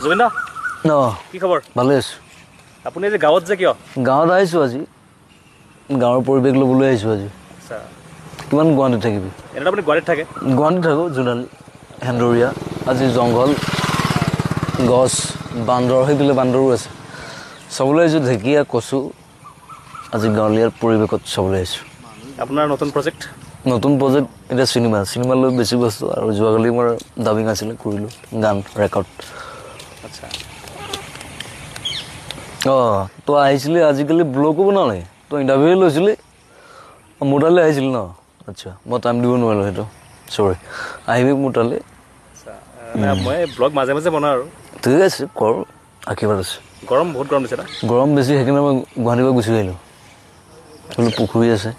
জুবিন দা কি খবৰ? ভালে আছোঁ। আপুনি যে গাঁৱত যে কিয়? গাঁৱত আহিছোঁ আজি, গাঁৱৰ পৰিৱেশ ল'বলৈ আহিছোঁ আজি। আচ্ছা, কিমান গুৱাহাটীত থাকিবি? এনেতো আপুনি গুৱাহাটীত থাকে? গুৱাহাটীত থাকোঁ, জোনালী সেন্দৰীয়া। আজি জংঘল, গছ, বান্দৰ, সেইফালে বান্দৰো আছে। চাবলৈ আহিছোঁ ঢেকীয়া, কচু। আজি গাঁৱলীয়া পৰিৱেশত চাবলৈ আহিছোঁ। আপোনাৰ নতুন প্ৰজেক্ট? নতুন প্ৰজেক্ট এতিয়া চিনেমা লৈ বেছি বস্তু। আৰু যোৱাকালি মোৰ ডাবিং আছিলে, কৰিলোঁ গান ৰেকৰ্ড। আচ্ছা, তই আহিছিলি আজিকালি ব্লগো বনালে, তই ইণ্টাৰভিউ লৈছিলি? মোৰ তালৈ আহিছিলি ন? আচ্ছা, মই টাইম দিব নোৱাৰিলোঁ সেইটো, চৰি। আহিবি মোৰ তালৈ। আচ্ছা, মই ব্লগ মাজে মাজে বনাওঁ আৰু। ঠিক আছে, কৰ, আশীৰ্বাদ আছে। গৰম বহুত গৰম দিছে না? গৰম বেছি, সেইকাৰণে মই গুৱাহাটীৰ পৰা গুচি আহিলোঁ। বোলো পুখুৰী আছে,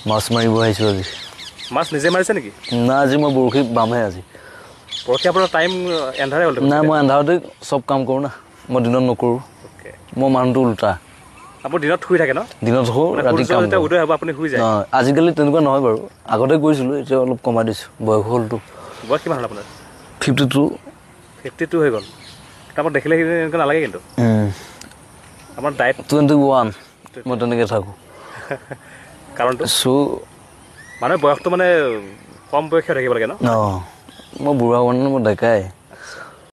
মাছ মাৰিব আহিছোঁ আজি। মাছ নিজে মাৰিছে নেকি? নাই, আজি মই বৰশী বামহে আজি। বৰশী আপোনাৰ টাইম এন্ধাৰে হ'ল? নাই, মই এন্ধাৰতে চব কাম কৰোঁ না, মই দিনত নকৰোঁ। মই মানুহটো উল্টা। আপুনি দিনত শুই থাকে ন? দিনত শুওঁ, ৰাতি কাম কৰোঁ। উদয় হ'ব আপুনি শুই যায়? আজিকালি তেনেকুৱা নহয় বাৰু, আগতে কৰিছিলোঁ, এতিয়া অলপ কমাই দিছোঁ, বয়স হ'লতো। বয়স কিমান হ'ল আপোনাৰ? 52। 52 হৈ গ'ল। তাৰপৰা দেখিলে এনেকুৱা নালাগে কিন্তু। আমাৰ ডায়েট 21, মই তেনেকৈ থাকোঁ। কাৰণটো মানে বয়সটো মানে কম বয়সীয়া থাকিব লাগে ন? মই বুঢ়া হোৱা নাই, মই ডেকাই।